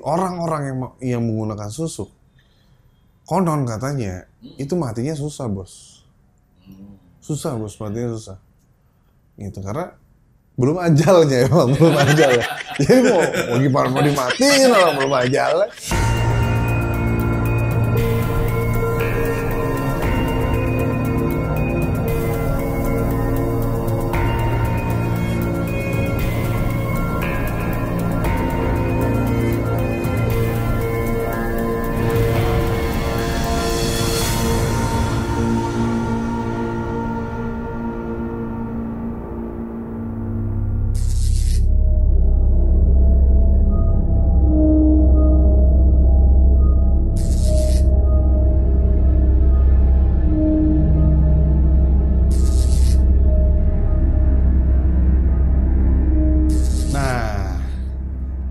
Orang-orang yang menggunakan susuk, konon katanya itu matinya susah bos. Susah bos, matinya susah. Gitu karena belum ajalnya emang belum ajalnya. Jadi mau gimana mau dimatiin orang belum ajalnya.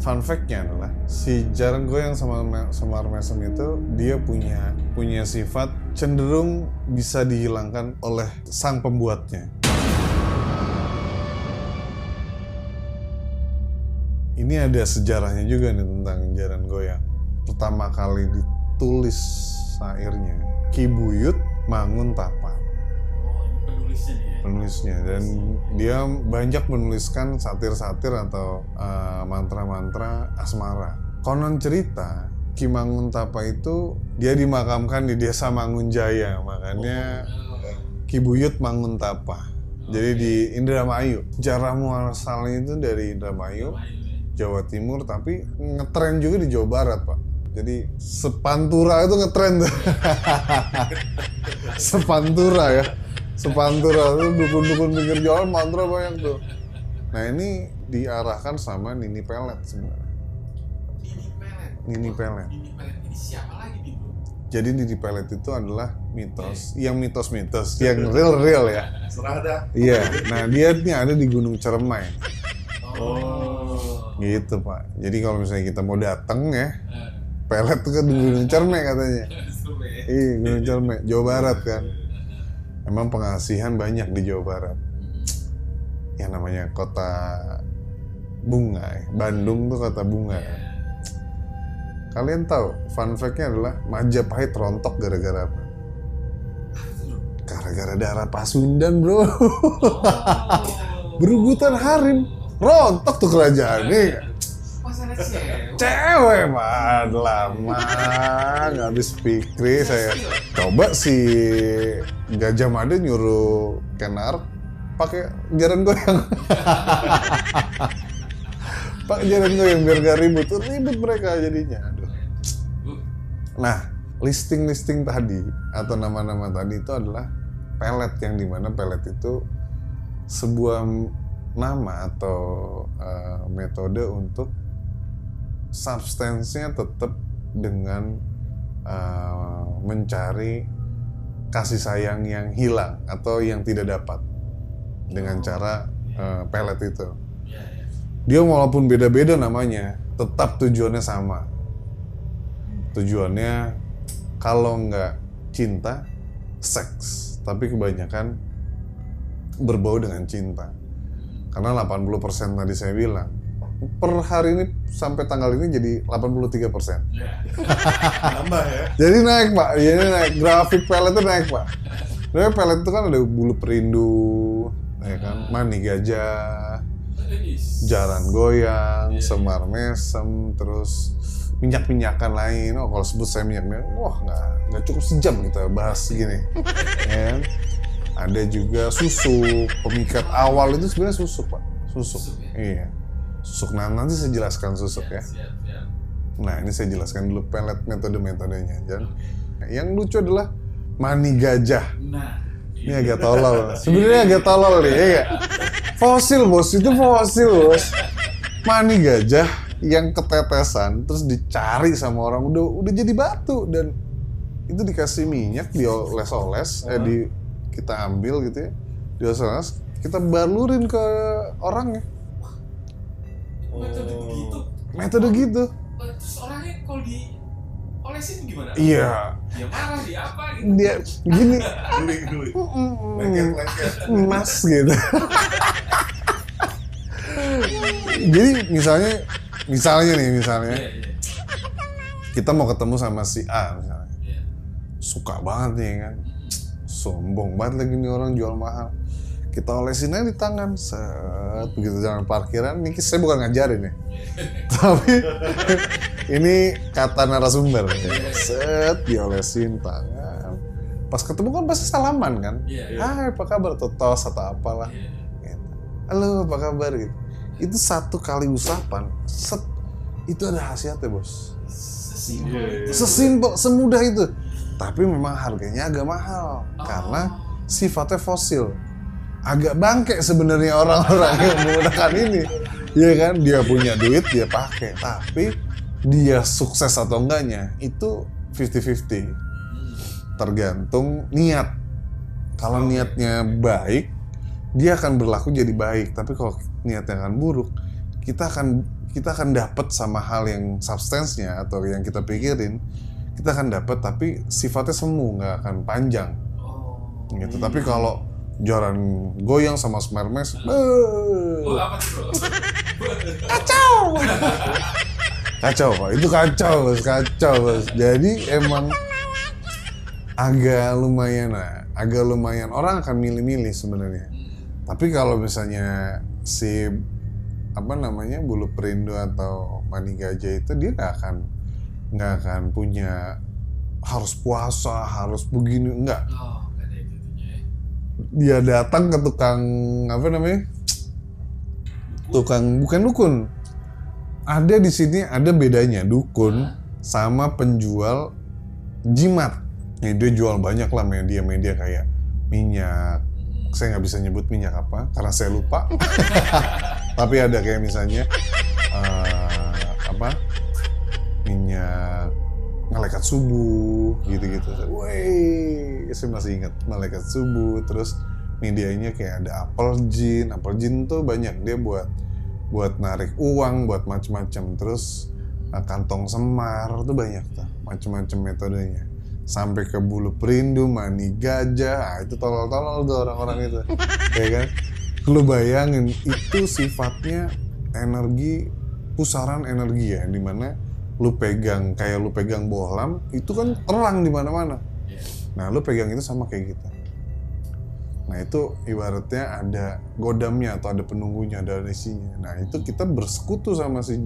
Fun fact-nya adalah si jarang goyang sama Semar Mesem itu dia punya sifat cenderung bisa dihilangkan oleh sang pembuatnya. Ini ada sejarahnya juga nih tentang jaran goyang. Pertama kali ditulis syairnya Ki Buyut Manguntapa. Penulisnya, dan dia banyak menuliskan satir-satir atau mantra-mantra asmara. Konon cerita Ki Manguntapa itu dia dimakamkan di desa Mangunjaya, makanya Ki Buyut Manguntapa. Jadi di Indramayu. Sejarah muasalnya itu dari Indramayu, Jawa Timur, tapi ngetren juga di Jawa Barat, Pak. Jadi Sepantura itu ngetren tuh. Sepantura ya. Sepantura tuh dukun-dukun pinggir jalan mantra banyak tuh. Nah ini diarahkan sama Nini Pelet sebenarnya. Nini Pelet. Nini Pelet ini siapa lagi nih? Jadi Nini Pelet itu adalah mitos, yang mitos-mitos, yang real ya. Serada. Iya. Nah dia nih ada di Gunung Ceremai. Oh. Gitu Pak. Jadi kalau misalnya kita mau dateng ya, Pelet tuh kan di Gunung Ceremai katanya. Iya Gunung Ceremai, Jawa Barat kan. Emang pengasihan banyak di Jawa Barat. Yang namanya kota bunga ya. Bandung tuh kota bunga. Kalian tahu fun fact-nya adalah Majapahit rontok gara-gara apa? Gara-gara darah Pasundan bro. Berebutan harim. Rontok tuh kerajaannya. Masalah Cewek mah lama nggak habis pikir saya. Coba si Gajah Mada nyuruh Kenar pakai jaran goyang. Pakai jaran goyang biar gak ribut mereka jadinya. Aduh. Nah, listing tadi atau nama-nama tadi itu adalah pelet, yang dimana pelet itu sebuah nama atau metode untuk substansinya tetap dengan mencari kasih sayang yang hilang atau yang tidak dapat dengan cara pelet itu. Dia walaupun beda-beda namanya, tetap tujuannya sama. Tujuannya kalau nggak cinta, seks. Tapi kebanyakan berbau dengan cinta. Karena 80% tadi saya bilang, per hari ini sampai tanggal ini jadi 83%. Nambah ya. Jadi naik Pak, jadi naik. Grafik pelet itu naik Pak. Jadi pelet itu kan ada bulu perindu, ya kan, mani gajah, jaran goyang, semar mesem, terus minyak-minyakan lain. Oh kalau sebut saya minyak-minyak, wah nggak cukup sejam kita bahas gini. Ya kan? Ada juga susuk, pemikat awal itu sebenarnya susuk Pak, susuk. Iya. Susuk, nanti saya jelaskan susuk ya. Nah ini saya jelaskan dulu pelet metode-metodenya. Yang lucu adalah mani gajah. Ini agak tolol. Sebenarnya agak tolol nih, ya. Fosil bos, itu fosil bos. Mani gajah yang ketetesan terus dicari sama orang udah jadi batu, dan itu dikasih minyak dioles-oles, kita ambil gitu ya, dioles-oles, kita balurin ke orangnya. Metode begitu. Metode gitu. Terus orangnya kalau diolesin gimana? Iya. Dia marah, dia apa gitu? Dia gini. Geli. Lengket. Emas gitu. Jadi misalnya kita mau ketemu sama si A misalnya. Iya. Suka banget nih kan. Sombong banget lagi nih orang jual mahal. Kita olesin aja di tangan, set, begitu jalan parkiran. Ini saya bukan ngajarin ya, tapi ini kata narasumber. Set, diolesin tangan. Pas ketemu kan pasti salaman kan. Hai, apa kabar? Tos atau apalah. Gitu. Halo, apa kabar? Gitu. Itu satu kali usapan, set, itu ada khasiatnya bos. Sesimpel, semudah itu. Tapi memang harganya agak mahal karena sifatnya fosil. Agak bangke sebenarnya orang-orang yang menggunakan ini. Iya kan, dia punya duit dia pakai, tapi dia sukses atau enggaknya itu 50-50. Tergantung niat. Kalau niatnya baik, dia akan berlaku jadi baik. Tapi kalau niatnya akan buruk, kita akan dapat sama hal yang substansnya atau yang kita pikirin, kita akan dapat tapi sifatnya semu, nggak akan panjang. Gitu. Tapi kalau jalan goyang sama smermes, Apa tuh, bro? kacau Pak, itu kacau bos. Jadi emang agak lumayan orang akan milih-milih sebenarnya. Tapi kalau misalnya si Bulu Perindo atau Mani Gajah itu dia nggak akan punya harus puasa, harus begini, enggak. Dia datang ke tukang bukan dukun. Ada di sini ada bedanya dukun sama penjual jimat. Nih dia jual banyak lah media kayak minyak. Saya nggak bisa nyebut minyak apa karena saya lupa. Tapi ada kayak misalnya minyak malaikat subuh gitu-gitu. Wih, saya masih ingat malaikat subuh. Terus medianya kayak ada apel jin tuh banyak, dia buat narik uang, buat macam-macam. Terus kantong semar tuh banyak tuh, macam-macam metodenya. Sampai ke Bulu Perindo, Mani Gajah, itu tolol-tolol tuh orang-orang itu, ya kan? Lu bayangin itu sifatnya energi, pusaran energi ya, dimana lu pegang bohlam itu kan terang di mana-mana. Nah, lu pegang itu sama kayak gitu. Nah, itu ibaratnya ada godamnya atau ada penunggunya, ada isinya. Nah, itu kita bersekutu sama si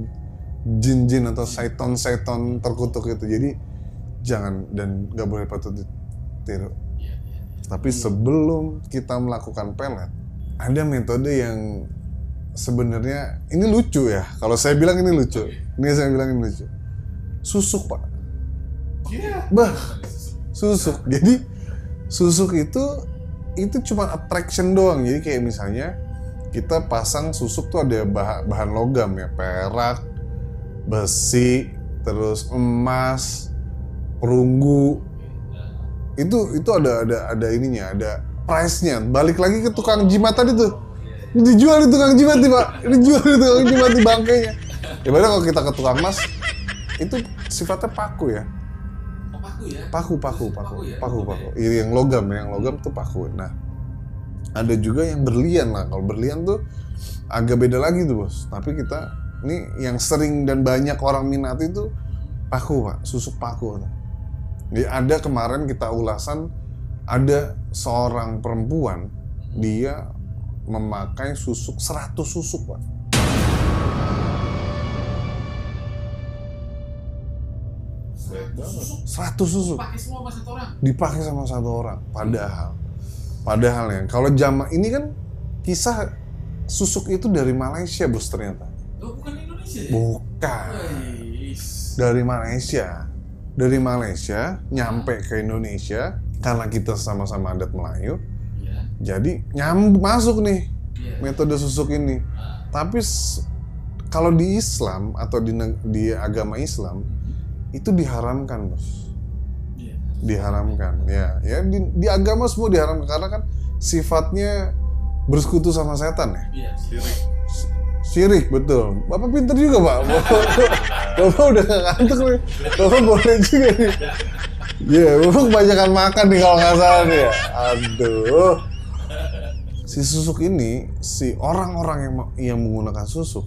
jin-jin atau seton-seton terkutuk itu. Jadi jangan dan nggak boleh patut ditiru. Tapi sebelum kita melakukan pelet, ada metode yang sebenarnya ini lucu ya. Kalau saya bilang ini lucu, susuk Pak. Susuk. Jadi susuk itu cuma attraction doang. Jadi kayak misalnya kita pasang susuk tuh ada bahan logam ya, perak, besi, terus emas, perunggu. Itu ada ininya, ada price-nya. Balik lagi ke tukang jimat tadi tuh. Dijual di tukang jimat nih Pak. Dijual di tukang jimat di bangkainya. Ya padahal kalau kita ke tukang emas itu sifatnya paku ya. Paku. Yang logam tuh paku. Nah, ada juga yang berlian lah. Kalau berlian tuh agak beda lagi tuh bos. Tapi kita ini yang sering dan banyak orang minati itu paku Pak, susuk paku. Jadi ada kemarin kita ulasan, ada seorang perempuan dia memakai susuk 100 susuk Pak. 100 susuk dipakai sama satu orang. Padahal ya kalau zaman ini kan kisah susuk itu dari Malaysia bos ternyata. Bukan Indonesia ya? Bukan. Dari Malaysia nyampe ke Indonesia karena kita sama-sama adat Melayu. Jadi masuk nih metode susuk ini. Tapi kalau di Islam atau di agama Islam itu diharamkan bos. Diharamkan ya di agama semua diharamkan karena kan sifatnya bersekutu sama setan ya. Syirik betul. Bapak pinter juga Pak. Bapak udah gak ngantuk nih. Bapak boleh juga nih. Bapak kebanyakan makan nih kalau nggak salah nih ya. Aduh. Si susuk ini, si orang-orang yang menggunakan susuk,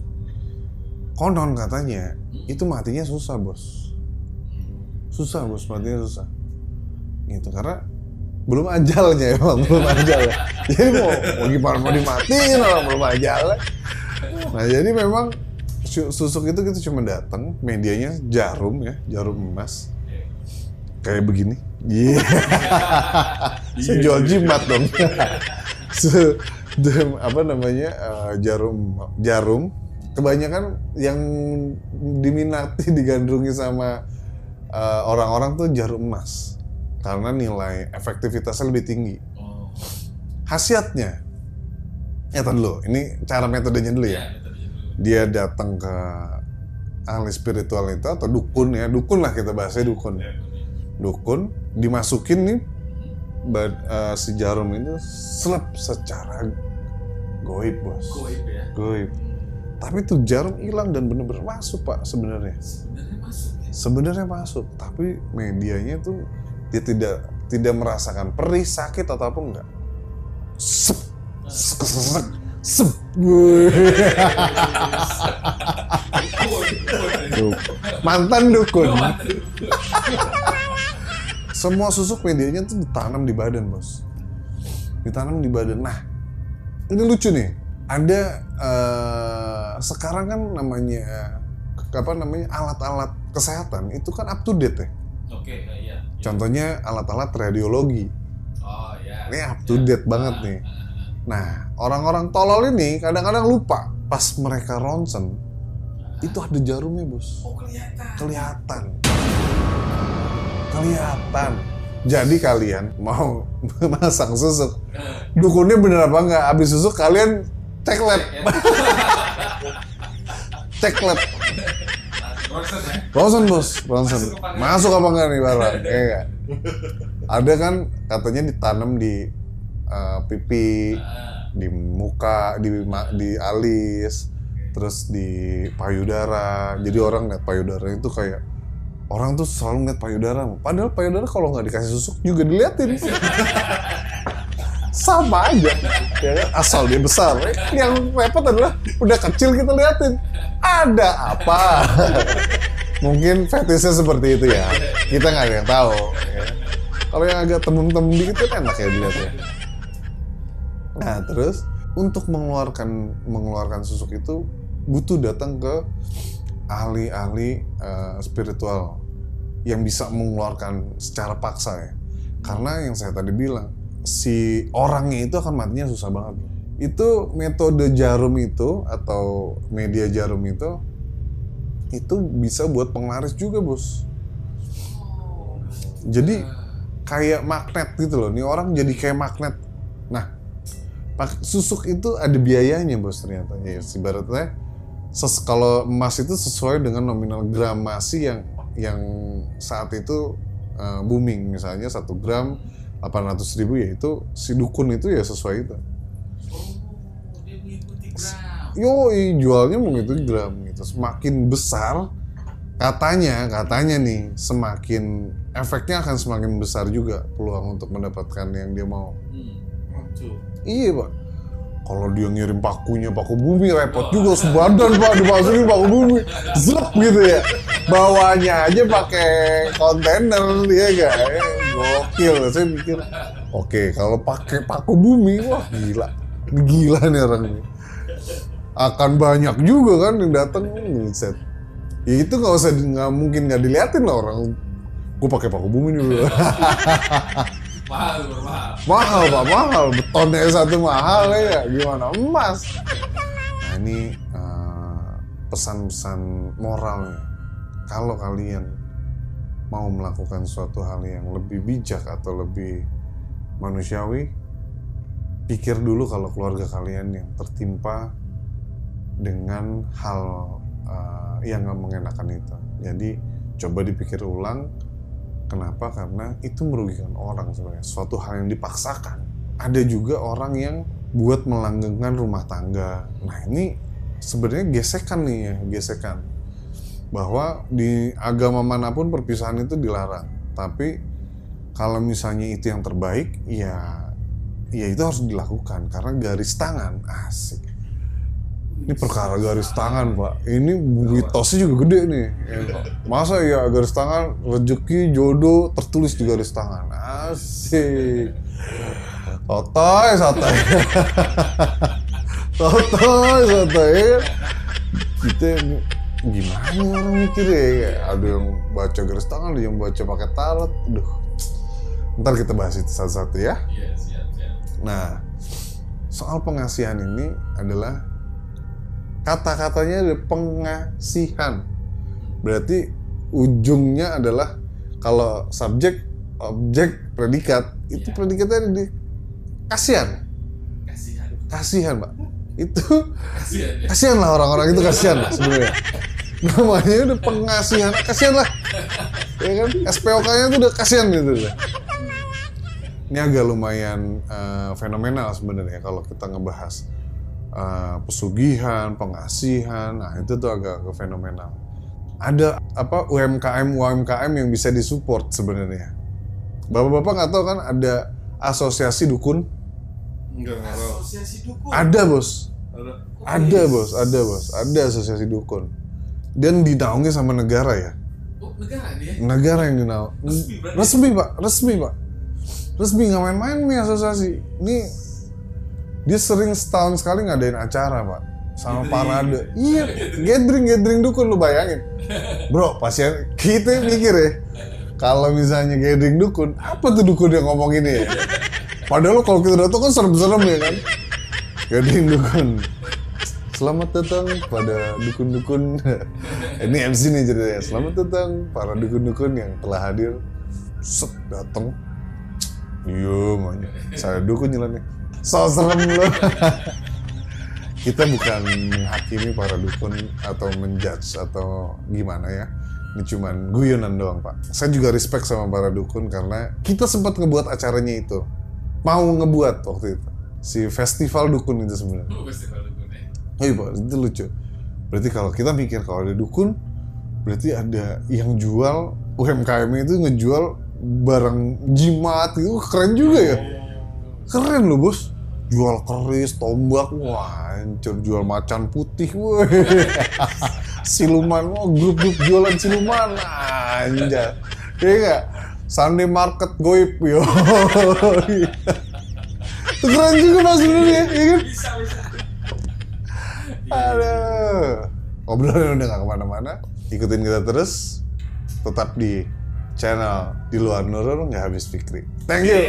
konon katanya itu matinya susah bos. Susah bos, matinya susah. Gitu, karena belum ajalnya emang, belum ajalnya. Jadi mau gimana mau dimatiin orang belum ajalnya. Nah jadi memang susuk itu kita cuma datang, medianya jarum ya, jarum emas. Kayak begini. Iya. Saya jual jimat dong. Apa namanya, jarum. Kebanyakan yang diminati, digandrungi sama orang-orang tuh jarum emas. Karena nilai efektivitasnya lebih tinggi. Khasiatnya, dulu, ini cara metodenya dulu ya. Dia datang ke ahli spiritual itu atau dukun ya, dukun lah kita bahasnya dukun. Dukun dimasukin nih si jarum itu selep secara goib bos. Goib ya. Goib. Tapi tuh jarum hilang dan benar-benar masuk pak sebenarnya. Sebenarnya masuk, tapi medianya tuh dia tidak merasakan perih, sakit atau apa enggak. Sep, sep. Mantan dukun. Semua susuk medianya tuh ditanam di badan bos. Ditanam di badan. Nah, ini lucu nih. Ada sekarang kan namanya alat-alat kesehatan itu kan up to date ya. Oke, iya. Contohnya alat-alat radiologi. Oh iya. Ini up to date banget nih. Nah, orang-orang tolol ini kadang-kadang lupa pas mereka ronsen itu ada jarumnya bos. Oh Kelihatan. Jadi kalian mau masang susuk, dukunnya bener apa enggak? Abis susuk kalian cek lab. Cek lab. Ronsen bos, ronsen. Masuk apa enggak nih barang? Iya. Ada kan katanya ditanam di pipi, di muka, di alis, terus di payudara. Jadi orang lihat payudara itu kayak orang tuh selalu lihat payudara. Padahal payudara kalau nggak dikasih susuk juga diliatin. Sama aja, ya kan? Asal dia besar. Yang repot adalah udah kecil kita liatin. Ada apa? Mungkin fetishnya seperti itu ya. Kita nggak ada yang tahu. Ya. Kalau yang agak temen-temen dikit kan enak ya dilihat ya. Nah terus untuk mengeluarkan susuk itu butuh datang ke ahli-ahli spiritual yang bisa mengeluarkan secara paksa ya. Karena yang saya tadi bilang, si orangnya itu akan matinya susah banget. Itu metode jarum itu atau media jarum itu bisa buat penglaris juga bos. Jadi kayak magnet gitu loh. Nih orang jadi kayak magnet. Nah, susuk itu ada biayanya bos ternyata. Ya, ibaratnya kalau emas itu sesuai dengan nominal gramasi yang saat itu booming. Misalnya 1 gram 800.000 ya itu si dukun itu ya sesuai itu. Dia mengikuti gram. Yoi, jualnya mengikuti gram gitu. Semakin besar katanya nih semakin efeknya akan semakin besar juga peluang untuk mendapatkan yang dia mau. Iya pak. Kalau dia ngirim paku bumi repot juga sebadan pak dimasukin paku bumi, zrep gitu ya. Bawanya aja pakai kontainer dia gak? Gokil. Saya mikir, oke, kalau pakai paku bumi, wah gila nih orang ini. Akan banyak juga kan yang datang set. Ya itu nggak mungkin nggak diliatin lah orang. Gue pakai paku bumi dulu. Mahal pak, mahal. Betonnya satu mahal ya. Gimana emas? Nah ini pesan-pesan moralnya. Kalau kalian mau melakukan suatu hal yang lebih bijak atau lebih manusiawi, pikir dulu kalau keluarga kalian yang tertimpa dengan hal yang nggak mengenakan itu. Jadi coba dipikir ulang. Kenapa? Karena itu merugikan orang sebenarnya. Suatu hal yang dipaksakan. Ada juga orang yang buat melanggengkan rumah tangga. Nah ini sebenarnya gesekan nih ya, gesekan. Bahwa di agama manapun perpisahan itu dilarang. Tapi kalau misalnya itu yang terbaik, ya itu harus dilakukan. Karena garis tangan, asik. Ini perkara garis tangan, Pak. Ini mitosnya juga gede nih. Masa ya garis tangan, rezeki, jodoh tertulis di garis tangan. Asik. Sotoy. Sotoy. Kita gimana orang mikirnya ya? Ada yang baca garis tangan, ada yang baca pakai tarot. Aduh. Ntar kita bahas itu satu-satu ya. Iya, siap. Nah, soal pengasihan ini adalah kata-katanya ada pengasihan. Berarti ujungnya adalah kalau subjek, objek, predikat, itu predikatnya ada di kasihan. Kasihan, Pak. Itu kasihan lah orang-orang itu kasihan lah sebenarnya. Namanya udah pengasihan, kasihan lah. Ya kan? SPOK-nya tuh udah kasihan gitu. Ini agak lumayan fenomenal sebenarnya kalau kita ngebahas pesugihan, pengasihan, nah itu tuh agak fenomenal. Ada apa UMKM yang bisa disupport sebenarnya. Bapak-bapak nggak tahu kan ada asosiasi dukun? Enggak tahu. Asosiasi dukun. Ada bos. Ada asosiasi dukun. Dan dinaungi sama negara ya. Oh, negara ini ya? Negara yang dinaungi. Resmi pak. Resmi nggak main-main nih asosiasi. Ini dia sering setahun sekali ngadain acara pak sama parade. Iya, gathering dukun lu bayangin. Bro, pasien kita mikir ya. Kalau misalnya gathering dukun, apa tuh dukun yang ngomong ini ya? Padahal kalau kita datang kan serem-serem ya kan. Gathering dukun. Selamat datang pada dukun-dukun. Ini MC nih ceritanya. Selamat datang para dukun-dukun yang telah hadir. Set datang. Diem aja. Saya dukun jalannya. So serem loh. Kita bukan menghakimi para dukun atau menjudge atau gimana ya. Ini cuman guyonan doang pak. Saya juga respect sama para dukun karena kita sempat ngebuat acaranya itu. Mau ngebuat waktu itu. Si festival dukun itu sebenarnya. Oh, festival dukun ya? Iya pak, itu lucu. Berarti kalau kita mikir kalau ada dukun, berarti ada yang jual UMKM itu ngejual barang jimat gitu, keren juga ya. Keren loh bos. Jual keris, tombak, wah hancur. Jual macan putih, wah. Siluman, wah grup-grup jualan siluman, anjay. Iya gak? Sunday market goib, yo. Itu keren juga mas sebenarnya, ya kan? Bisa. Aduh. Obrolan udah gak kemana-mana. Ikutin kita terus. Tetap di channel Di Luar Nurul Nggak Habis Fikri. Thank you.